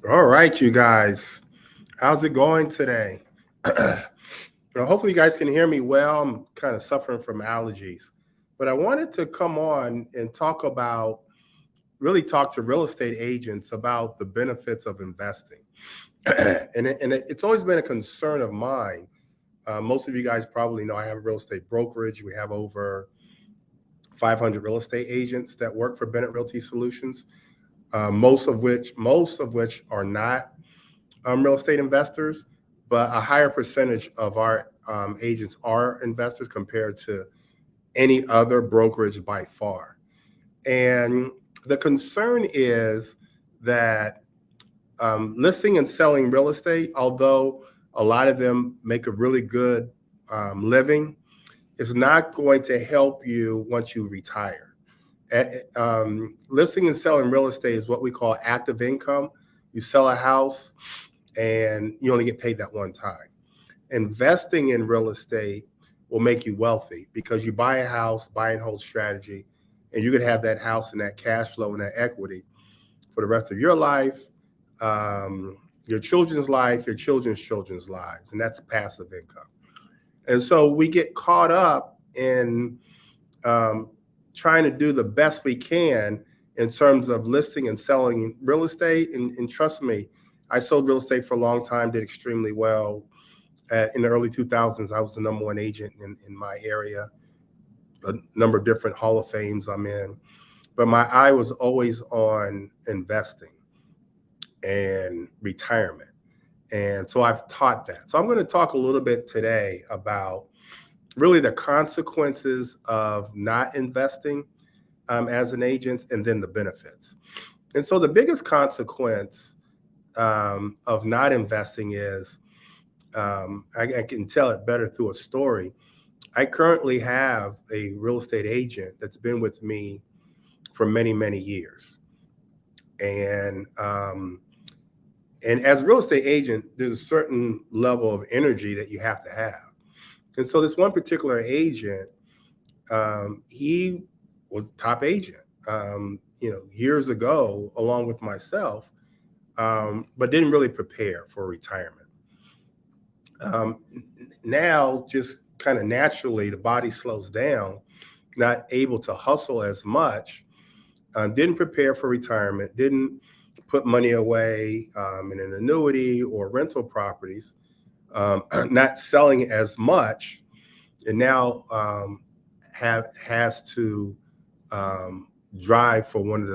All right, you guys. How's it going today? Hopefully, you guys can hear me well. I'm kind of suffering from allergies, but I wanted to come on and really talk to real estate agents about the benefits of investing. It's always been a concern of mine. Most of you guys probably know I have a real estate brokerage. We have over 500 real estate agents that work for Bennett Realty Solutions, most of which are not real estate investors, but a higher percentage of our agents are investors compared to any other brokerage by far. And the concern is that listing and selling real estate, although a lot of them make a really good living, is not going to help you once you retire. Listing and selling real estate is what we call active income. You sell a house and you only get paid that one time. Investing in real estate will make you wealthy because you buy a house, buy and hold strategy, and you could have that house and that cash flow and that equity for the rest of your life, your children's life, your children's children's lives, and that's passive income. And so we get caught up in trying to do the best we can in terms of listing and selling real estate. And trust me, I sold real estate for a long time, did extremely well. In the early 2000s, I was the number one agent in my area, a number of different Hall of Fames I'm in. But my eye was always on investing and retirement. And so I've taught that. So I'm going to talk a little bit today about really the consequences of not investing as an agent and then the benefits. And so the biggest consequence of not investing is I can tell it better through a story. I currently have a real estate agent that's been with me for many, many years. And as a real estate agent, there's a certain level of energy that you have to have. And so this one particular agent, he was top agent, years ago, along with myself, but didn't really prepare for retirement. Now, just kind of naturally, the body slows down, not able to hustle as much, didn't prepare for retirement, didn't put money away in an annuity or rental properties, not selling as much, and now has to drive for one of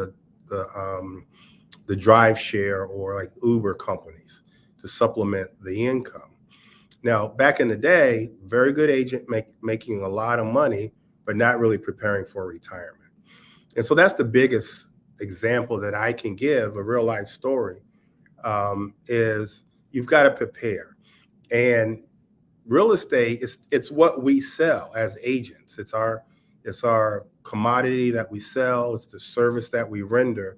the drive share or like Uber companies to supplement the income. Now, back in the day, very good agent making a lot of money, but not really preparing for retirement. And so that's the biggest example that I can give, a real life story, is you've got to prepare. And real estate it's what we sell as agents. It's our commodity that we sell. It's the service that we render.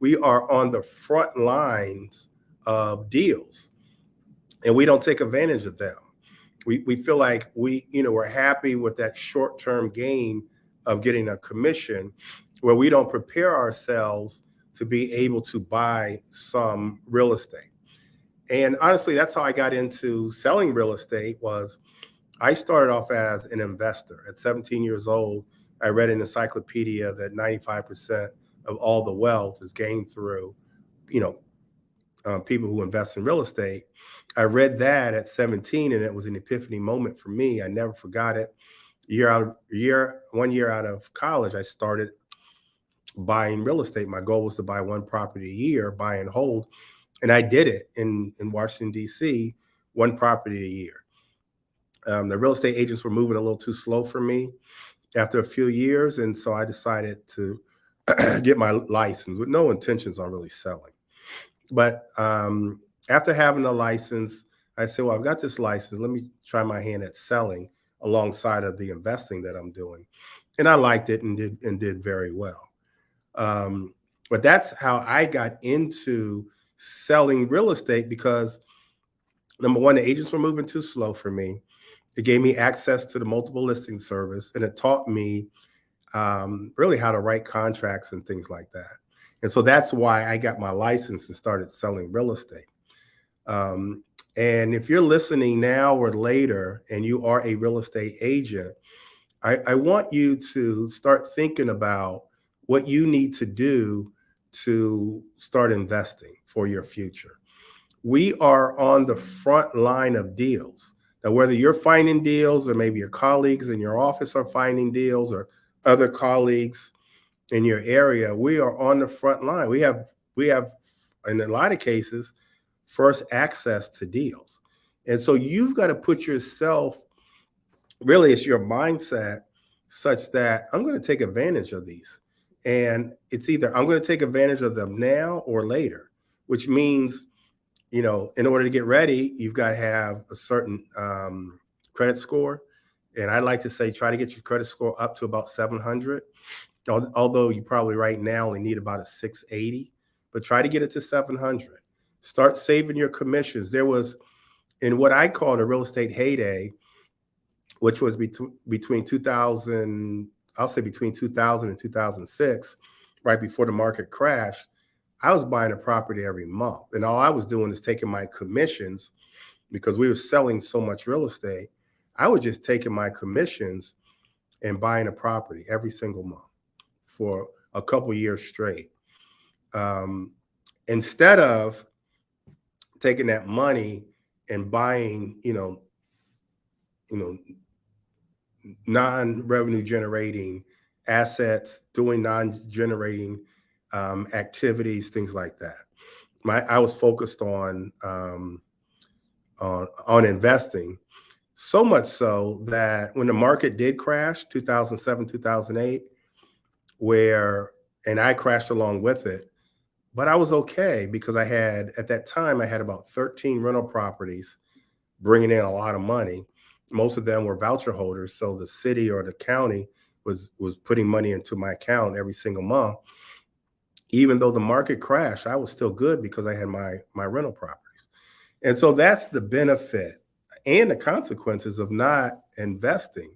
We are on the front lines of deals, and we don't take advantage of them. We feel like we're happy with that short-term gain of getting a commission, where we don't prepare ourselves to be able to buy some real estate. And honestly, that's how I got into selling real estate. Was I started off as an investor. At 17 years old, I read an encyclopedia that 95% of all the wealth is gained through, people who invest in real estate. I read that at 17, and it was an epiphany moment for me. I never forgot it. 1 year out of college, I started buying real estate. My goal was to buy one property a year, buy and hold. And I did it in Washington, D.C., one property a year. The real estate agents were moving a little too slow for me after a few years. And so I decided to get my license with no intentions on really selling. But after having a license, I said, well, I've got this license. Let me try my hand at selling alongside of the investing that I'm doing. And I liked it and did very well. But that's how I got into selling real estate, because number one, the agents were moving too slow for me. It gave me access to the multiple listing service, and it taught me really how to write contracts and things like that. And so that's why I got my license and started selling real estate. Um, and if you're listening now or later and you are a real estate agent, I want you to start thinking about what you need to do to start investing for your future. We are on the front line of deals. Now, whether you're finding deals or maybe your colleagues in your office are finding deals or other colleagues in your area, we are on the front line. We have in a lot of cases first access to deals. And so you've got to put yourself, really it's your mindset such that I'm going to take advantage of these. And it's either I'm going to take advantage of them now or later, which means, in order to get ready, you've got to have a certain credit score. And I like to say, try to get your credit score up to about 700. Although you probably right now only need about a 680, but try to get it to 700. Start saving your commissions. There was, in what I call the real estate heyday, which was between 2000, I'll say between 2000 and 2006, right before the market crashed. I was buying a property every month, and all I was doing is taking my commissions because we were selling so much real estate. I was just taking my commissions and buying a property every single month for a couple years straight. Instead of taking that money and buying, non-revenue generating assets, doing non-generating activities, things like that. I was focused on investing, so much so that when the market did crash, 2007, 2008, and I crashed along with it, but I was okay because at that time, I had about 13 rental properties bringing in a lot of money. Most of them were voucher holders, so the city or the county was putting money into my account every single month. Even though the market crashed, I was still good because I had my rental properties. And so that's the benefit and the consequences of not investing.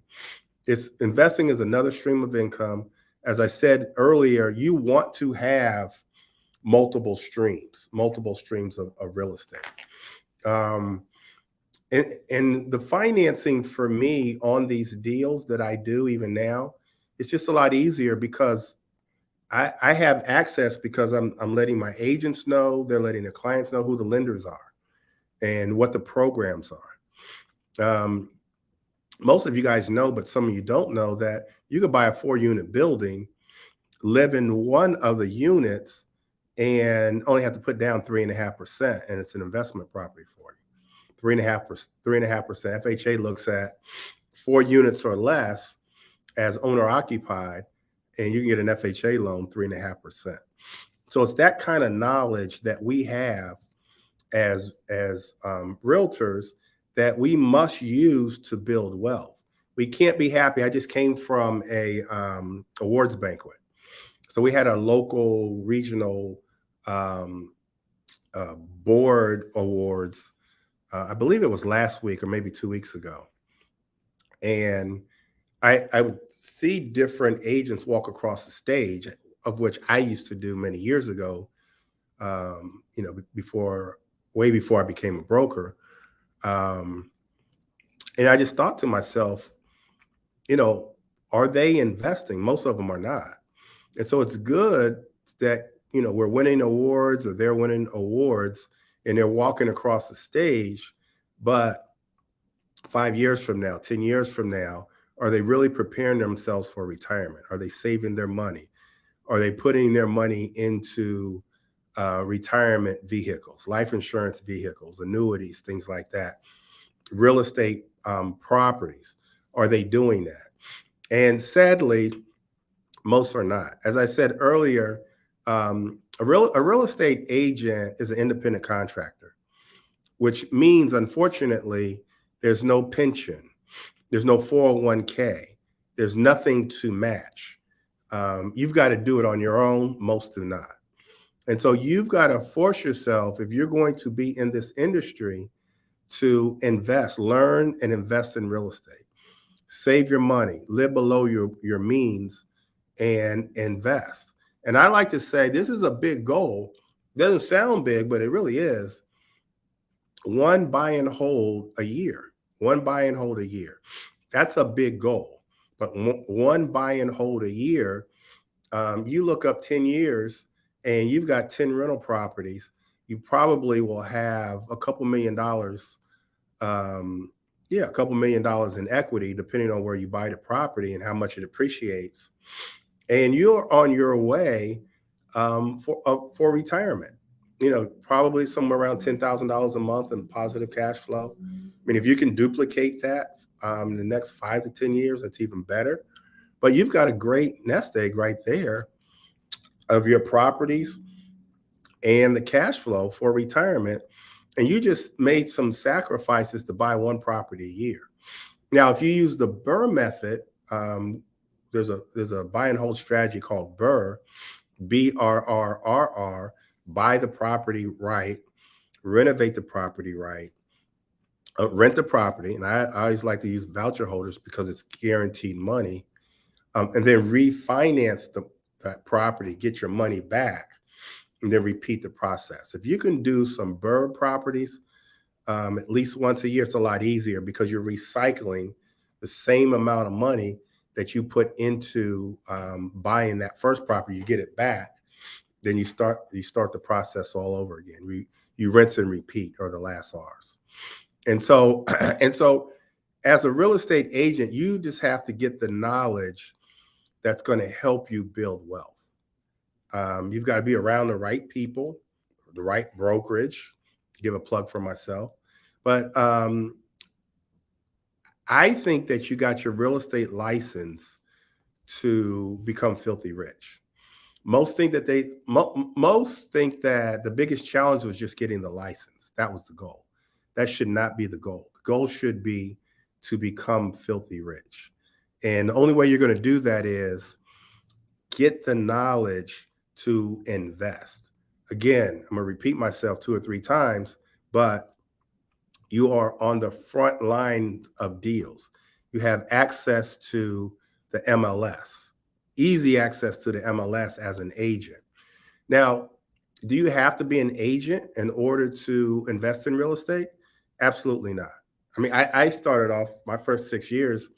Investing is another stream of income. As I said earlier, you want to have multiple streams of real estate. And the financing for me on these deals that I do even now, it's just a lot easier because I have access because I'm letting my agents know, they're letting the clients know who the lenders are and what the programs are. Most of you guys know, but some of you don't know that you could buy a 4-unit building, live in one of the units, and only have to put down 3.5%, and it's an investment property for you. 3.5%. FHA looks at 4 units or less as owner occupied, and you can get an FHA loan 3.5%. So it's that kind of knowledge that we have as realtors that we must use to build wealth. We can't be happy. I just came from a awards banquet. So we had a local regional board awards. I believe it was last week or maybe 2 weeks ago. And I would see different agents walk across the stage, of which I used to do many years ago, way before I became a broker. And I just thought to myself, are they investing? Most of them are not. And so it's good that, we're winning awards or they're winning awards and they're walking across the stage. But 5 years from now, 10 years from now, are they really preparing themselves for retirement? Are they saving their money? Are they putting their money into retirement vehicles, life insurance vehicles, annuities, things like that, real estate properties? Are they doing that? And sadly, most are not. As I said earlier, a real estate agent is an independent contractor, which means, unfortunately, there's no pension, there's no 401k, there's nothing to match. You've got to do it on your own. Most do not. And so you've got to force yourself, if you're going to be in this industry, to invest, learn and invest in real estate. Save your money, live below your means, and invest. And I like to say this is a big goal. Doesn't sound big, but it really is. One buy and hold a year. One buy and hold a year. That's a big goal. But one buy and hold a year, you look up 10 years and you've got 10 rental properties, you probably will have a couple $1 million. Yeah, a couple $1 million in equity, depending on where you buy the property and how much it appreciates. And you're on your way for retirement. Probably somewhere around $10,000 a month in positive cash flow. I mean, if you can duplicate that in the next 5 to 10 years, that's even better. But you've got a great nest egg right there of your properties and the cash flow for retirement. And you just made some sacrifices to buy one property a year. Now, if you use the BRRRR method, there's a buy and hold strategy called BRRRR, BRRRR, buy the property right, renovate the property right, rent the property. And I always like to use voucher holders because it's guaranteed money. And then refinance that property, get your money back, and then repeat the process. If you can do some BRRRR properties at least once a year, it's a lot easier because you're recycling the same amount of money that you put into buying that first property. You get it back, then you start the process all over again. You rinse and repeat are the last R's. And so as a real estate agent, you just have to get the knowledge that's going to help you build wealth. You've got to be around the right people, the right brokerage. Give a plug for myself. But I think that you got your real estate license to become filthy rich. Most think that the biggest challenge was just getting the license. That was the goal. That should not be the goal. The goal should be to become filthy rich. And the only way you're going to do that is get the knowledge to invest. Again, I'm going to repeat myself 2 or 3 times, but you are on the front line of deals. You have access to the MLS, easy access to the MLS as an agent. Now, do you have to be an agent in order to invest in real estate? Absolutely not. I mean, I started off my first 6 years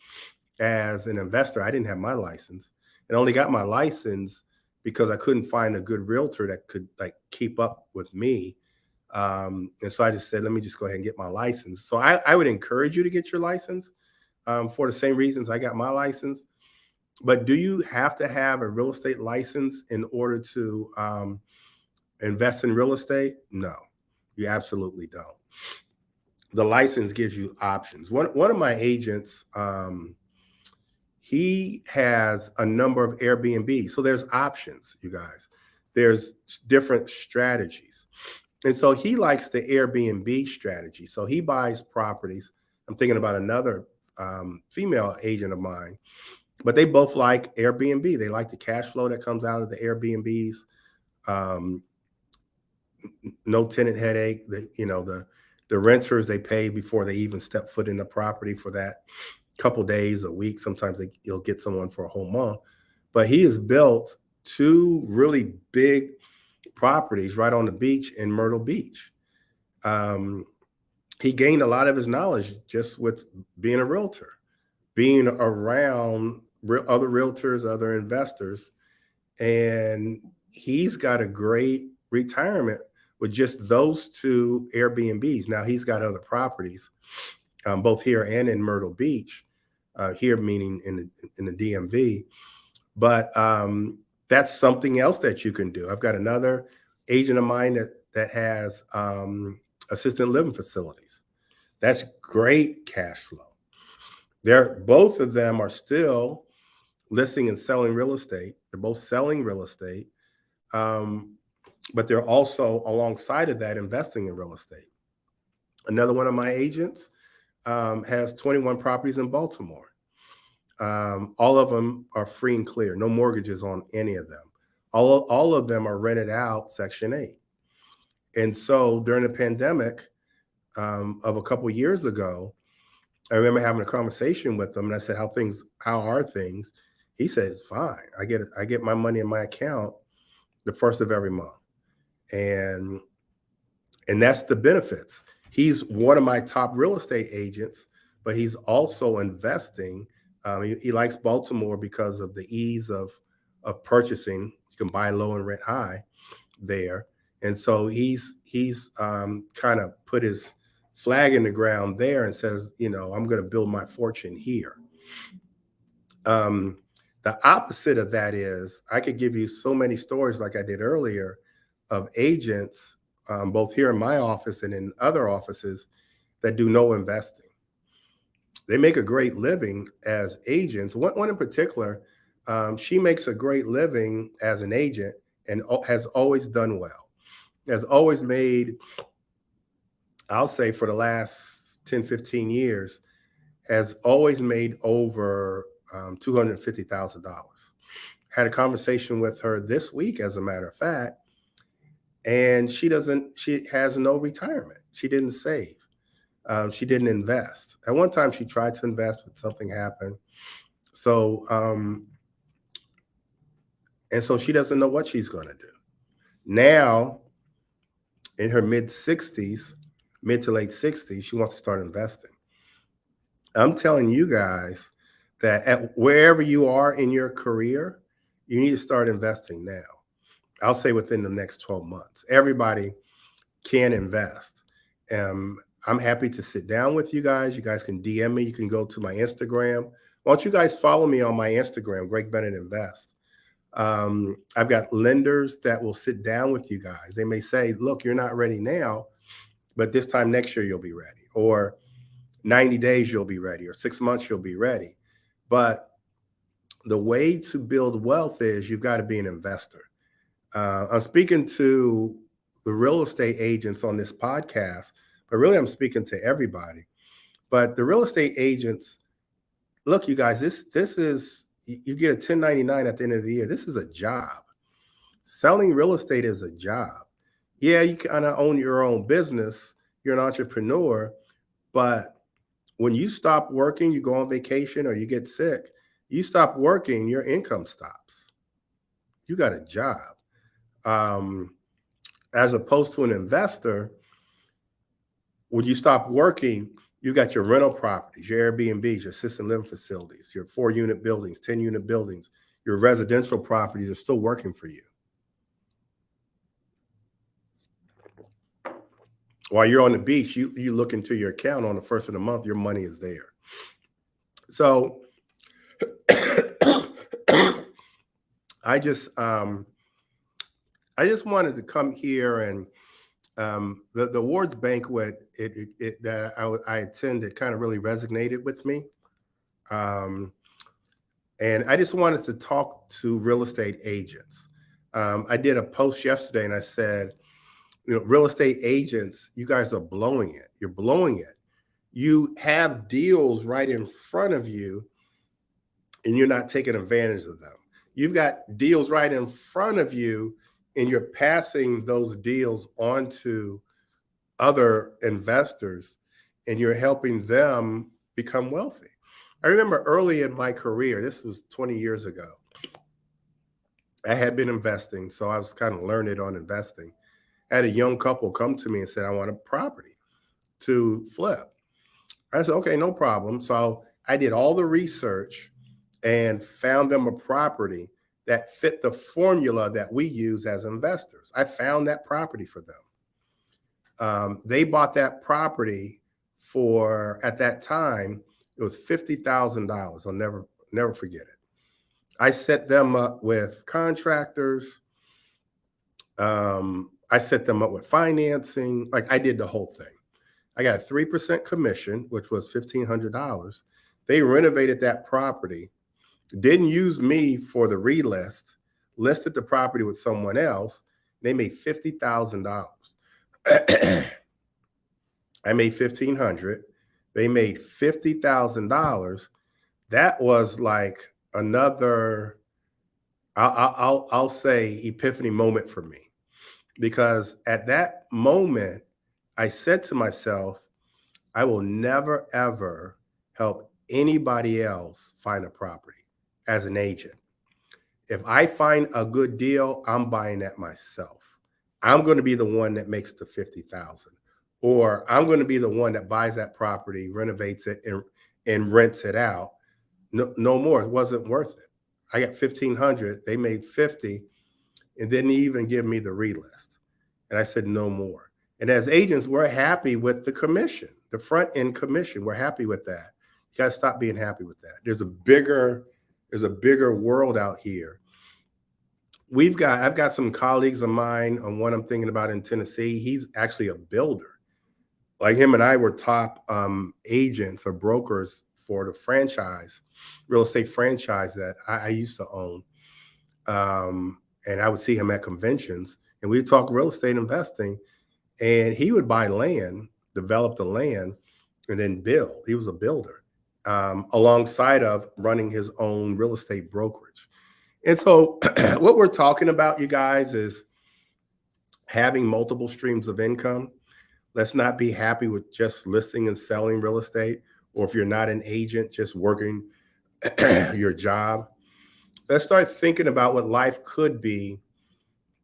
as an investor. I didn't have my license, and only got my license because I couldn't find a good realtor that could keep up with me. And so I just said, let me just go ahead and get my license. So I would encourage you to get your license for the same reasons I got my license. But do you have to have a real estate license in order to invest in real estate? No, you absolutely don't. The license gives you options. One of my agents, he has a number of Airbnb. So there's options, you guys. There's different strategies. And so he likes the Airbnb strategy. So he buys properties. I'm thinking about another female agent of mine, but they both like Airbnb. They like the cash flow that comes out of the Airbnbs. No tenant headache. The renters, they pay before they even step foot in the property for that couple days, a week. Sometimes you'll get someone for a whole month. But he has built 2 really big properties right on the beach in Myrtle Beach. He gained a lot of his knowledge just with being a realtor, being around other realtors, other investors. And he's got a great retirement with just those 2 Airbnbs. Now he's got other properties, both here and in Myrtle Beach, here meaning in the DMV. But that's something else that you can do. I've got another agent of mine that has assisted living facilities. That's great cash flow. Both of them are still listing and selling real estate. They're both selling real estate, but they're also alongside of that investing in real estate. Another one of my agents has 21 properties in Baltimore. All of them are free and clear, no mortgages on any of them. All of them are rented out Section 8. And so during the pandemic of a couple of years ago, I remember having a conversation with him, and I said, how are things? He says, fine. I get my money in my account, the first of every month. And that's the benefits. He's one of my top real estate agents, but he's also investing. He likes Baltimore because of the ease of purchasing. You can buy low and rent high there, and so he's kind of put his flag in the ground there and says, I'm going to build my fortune here. The opposite of that is I could give you so many stories like I did earlier of agents, both here in my office and in other offices, that do no investing. They make a great living as agents. One in particular, she makes a great living as an agent and has always done well. Has always made, I'll say for the last 10, 15 years, has always made over $250,000. Had a conversation with her this week, as a matter of fact, and she has no retirement. She didn't save. She didn't invest. At one time, she tried to invest, but something happened. So, and so she doesn't know what she's going to do. Now, in her mid to late 60s, she wants to start investing. I'm telling you guys that at wherever you are in your career, you need to start investing now. I'll say within the next 12 months. Everybody can invest. I'm happy to sit down with you guys. You guys can DM me. You can go to my Instagram. Why don't you guys follow me on my Instagram, Greg Bennett Invest. I've got lenders that will sit down with you guys. They may say, look, you're not ready now, but this time next year you'll be ready, or 90 days you'll be ready, or 6 months you'll be ready. But the way to build wealth is you've got to be an investor. I'm speaking to the real estate agents on this podcast, but really I'm speaking to everybody. But the real estate agents, look, you guys, this is, you get a 1099 at the end of the year. This is a job. Selling real estate is a job. Yeah, you kind of own your own business. You're an entrepreneur, but when you stop working, you go on vacation or you get sick, you stop working, your income stops. You got a job. As opposed to an investor, when you stop working, you got your rental properties, your Airbnbs, your assisted living facilities, your 4-unit buildings, 10-unit buildings, your residential properties are still working for you. While you're on the beach, you look into your account on the first of the month, your money is there. So I just wanted to come here, and the awards banquet that I attended kind of really resonated with me. And I just wanted to talk to real estate agents. I did a post yesterday and I said, real estate agents, you guys are blowing it. You're blowing it. You have deals right in front of you and you're not taking advantage of them. You've got deals right in front of you and you're passing those deals on to other investors and you're helping them become wealthy. I remember early in my career, this was 20 years ago, I had been investing, so I was kind of learned on investing. I had a young couple come to me and said, I want a property to flip. I said, okay, no problem. So I did all the research and found them a property that fit the formula that we use as investors. I found that property for them. They bought that property for, at that time, it was $50,000. I'll never forget it. I set them up with contractors. I set them up with financing. Like I did the whole thing. I got a 3% commission, which was $1,500. They renovated that property, didn't use me for the relist, listed the property with someone else. They made $50,000. I made $1,500. They made $50,000. That was like another, I'll say, epiphany moment for me. Because at that moment, I said to myself, I will never, ever help anybody else find a property as an agent. If I find a good deal, I'm buying that myself. I'm going to be the one that makes the 50,000, or I'm going to be the one that buys that property, renovates it, and rents it out. No, no more. It wasn't worth it. I got 1,500. They made 50, and didn't even give me the relist. And I said no more. And as agents, we're happy with the commission, the front end commission. We're happy with that. You got to stop being happy with that. There's a bigger world out here. I've got some colleagues of mine, on one I'm thinking about in Tennessee. He's actually a builder. Like him and I were top agents or brokers for the real estate franchise that I used to own. And I would see him at conventions, and we'd talk real estate investing, and he would buy land, develop the land, and then build. He was a builder, alongside of running his own real estate brokerage. And so what we're talking about, you guys, is having multiple streams of income. Let's not be happy with just listing and selling real estate, or if you're not an agent, just working your job. Let's start thinking about what life could be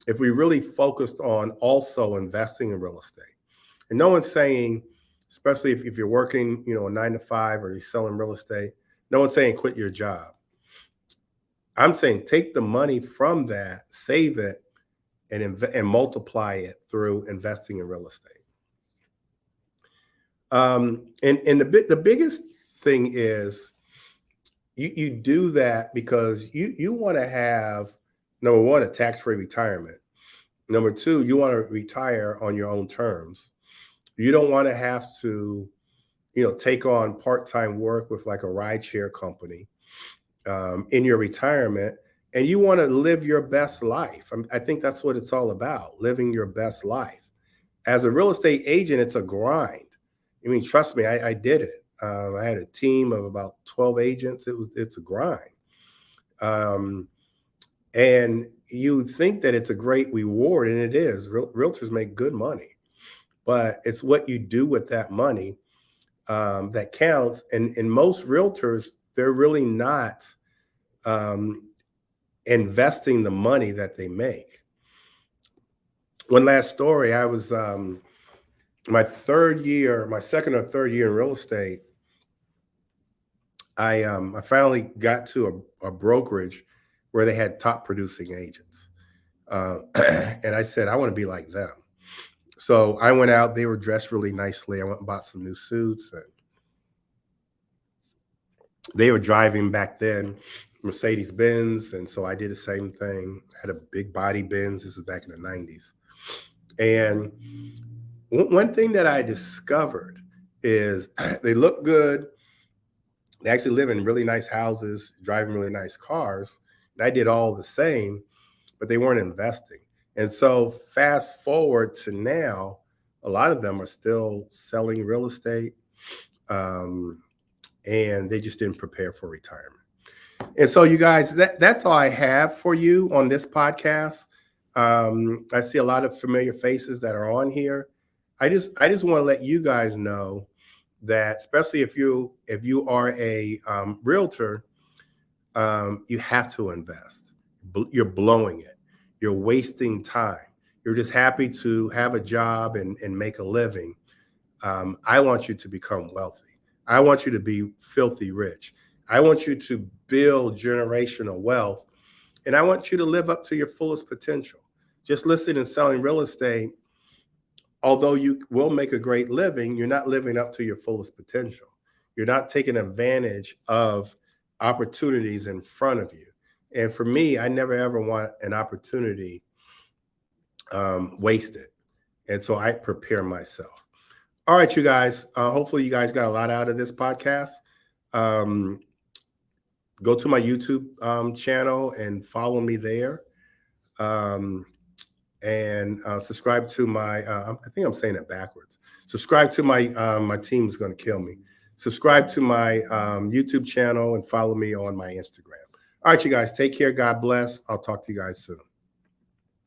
if we really focused on also investing in real estate. And no one's saying, especially if you're working, a 9 to 5, or you're selling real estate, no one's saying quit your job. I'm saying take the money from that, save it, and multiply it through investing in real estate. And the biggest thing is you do that because you want to have, number one, a tax-free retirement. Number two, you want to retire on your own terms. You don't want to have to, take on part-time work with like a rideshare company in your retirement, and you want to live your best life. I think that's what it's all about, living your best life. As a real estate agent, it's a grind. I mean, trust me, I did it. I had a team of about 12 agents. It's a grind. And you think that it's a great reward, and it is. Realtors make good money, but it's what you do with that money that counts. And most realtors, they're really not investing the money that they make. One last story. I was my second or third year in real estate. I finally got to a brokerage where they had top producing agents, and I said I want to be like them. So I went out. They were dressed really nicely. I went and bought some new suits, and they were driving back then Mercedes Benz, and so I did the same thing. I had a big body Benz. This was back in the 90s. And one thing that I discovered is they look good. They actually live in really nice houses, driving really nice cars. And I did all the same, but they weren't investing. And so fast forward to now, a lot of them are still selling real estate, and they just didn't prepare for retirement. And so you guys, that's all I have for you on this podcast. I see a lot of familiar faces that are on here. I just want to let you guys know that, especially if you are a realtor, you have to invest. You're blowing it. You're wasting time. You're just happy to have a job and make a living. I want you to become wealthy. I want you to be filthy rich. I want you to build generational wealth, and I want you to live up to your fullest potential. Just listing and selling real estate, although you will make a great living, you're not living up to your fullest potential. You're not taking advantage of opportunities in front of you. And for me, I never ever want an opportunity wasted. And so I prepare myself. All right, you guys. Hopefully you guys got a lot out of this podcast. Go to my YouTube channel and follow me there. And subscribe to my, I think I'm saying it backwards. Subscribe to my team's going to kill me. Subscribe to my YouTube channel and follow me on my Instagram. All right, you guys, take care. God bless. I'll talk to you guys soon.